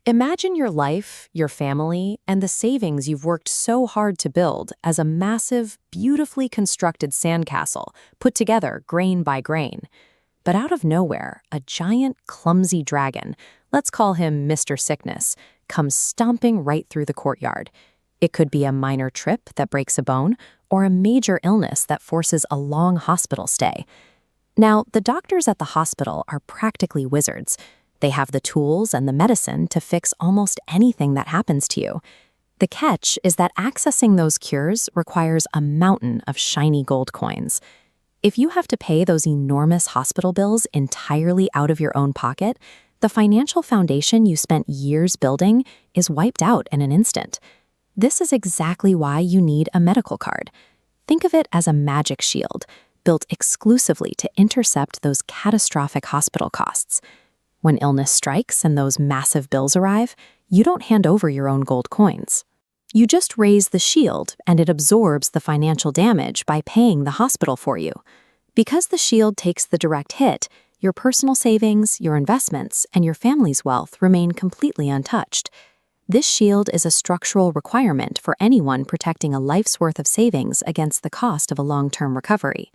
Imagine your life, your family, and the savings you've worked so hard to build as a massive, beautifully constructed sandcastle, put together grain by grain. But out of nowhere, a giant, clumsy dragon, let's call him Mr. Sickness, comes stomping right through the courtyard. It could be a minor trip that breaks a bone, or a major illness that forces a long hospital stay. Now, the doctors at the hospital are practically wizards. They have the tools and the medicine to fix almost anything that happens to you. The catch is that accessing those cures requires a mountain of shiny gold coins. If you have to pay those enormous hospital bills entirely out of your own pocket, the financial foundation you spent years building is wiped out in an instant. This is exactly why you need a medical card. Think of it as a magic shield, built exclusively to intercept those catastrophic hospital costs. When illness strikes and those massive bills arrive, you don't hand over your own gold coins. You just raise the shield and it absorbs the financial damage by paying the hospital for you. Because the shield takes the direct hit, your personal savings, your investments, and your family's wealth remain completely untouched. This shield is a structural requirement for anyone protecting a life's worth of savings against the cost of a long-term recovery.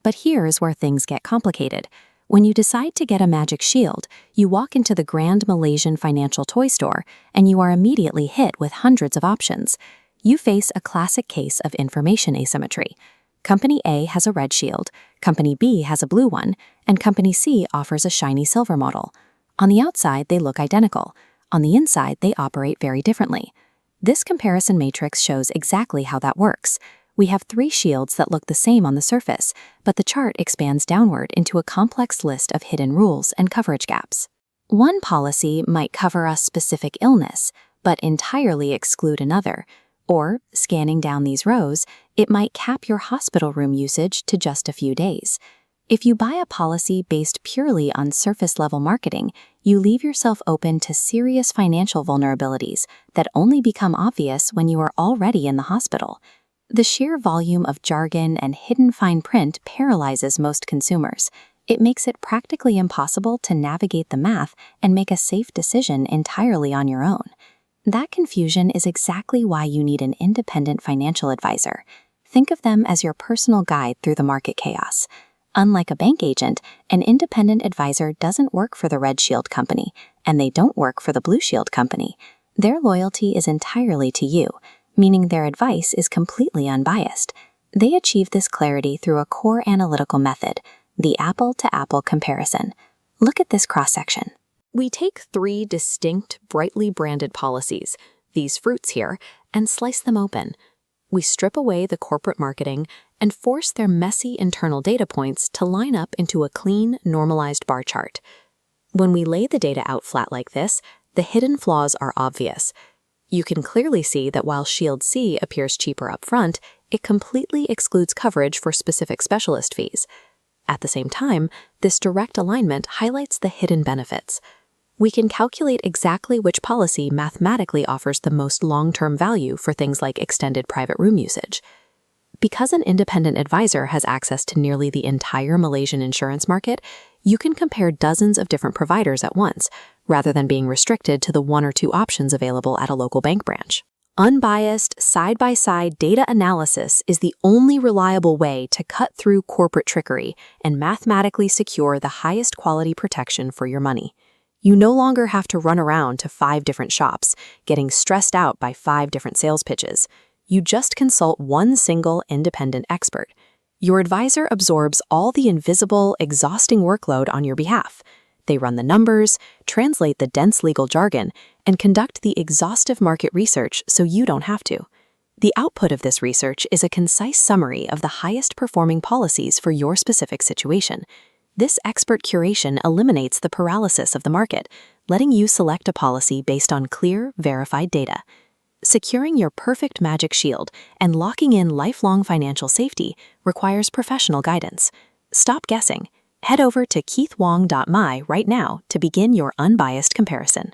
But here is where things get complicated. When you decide to get a magic shield, you walk into the Grand Malaysian financial toy store, and you are immediately hit with hundreds of options. You face a classic case of information asymmetry. Company A has a red shield, Company B has a blue one, and Company C offers a shiny silver model. On the outside, they look identical. On the inside, they operate very differently. This comparison matrix shows exactly how that works. We have 3 shields that look the same on the surface, but the chart expands downward into a complex list of hidden rules and coverage gaps. One policy might cover a specific illness, but entirely exclude another. Or, scanning down these rows, it might cap your hospital room usage to just a few days. If you buy a policy based purely on surface-level marketing, you leave yourself open to serious financial vulnerabilities that only become obvious when you are already in the hospital. The sheer volume of jargon and hidden fine print paralyzes most consumers. It makes it practically impossible to navigate the math and make a safe decision entirely on your own. That confusion is exactly why you need an independent financial advisor. Think of them as your personal guide through the market chaos. Unlike a bank agent, an independent advisor doesn't work for the Red Shield Company, and they don't work for the Blue Shield Company. Their loyalty is entirely to you, meaning their advice is completely unbiased. They achieve this clarity through a core analytical method, the apple-to-apple comparison. Look at this cross-section. We take 3 distinct, brightly branded policies, these fruits here, and slice them open. We strip away the corporate marketing and force their messy internal data points to line up into a clean, normalized bar chart. When we lay the data out flat like this, the hidden flaws are obvious. You can clearly see that while Shield C appears cheaper up front, it completely excludes coverage for specific specialist fees. At the same time, this direct alignment highlights the hidden benefits. We can calculate exactly which policy mathematically offers the most long-term value for things like extended private room usage. Because an independent advisor has access to nearly the entire Malaysian insurance market, you can compare dozens of different providers at once, rather than being restricted to the 1 or 2 options available at a local bank branch. Unbiased, side-by-side data analysis is the only reliable way to cut through corporate trickery and mathematically secure the highest quality protection for your money. You no longer have to run around to 5 different shops, getting stressed out by 5 different sales pitches. You just consult one single independent expert. Your advisor absorbs all the invisible, exhausting workload on your behalf. They run the numbers, translate the dense legal jargon, and conduct the exhaustive market research so you don't have to. The output of this research is a concise summary of the highest performing policies for your specific situation. This expert curation eliminates the paralysis of the market, letting you select a policy based on clear, verified data. Securing your perfect magic shield and locking in lifelong financial safety requires professional guidance. Stop guessing. Head over to keithwong.my right now to begin your unbiased comparison.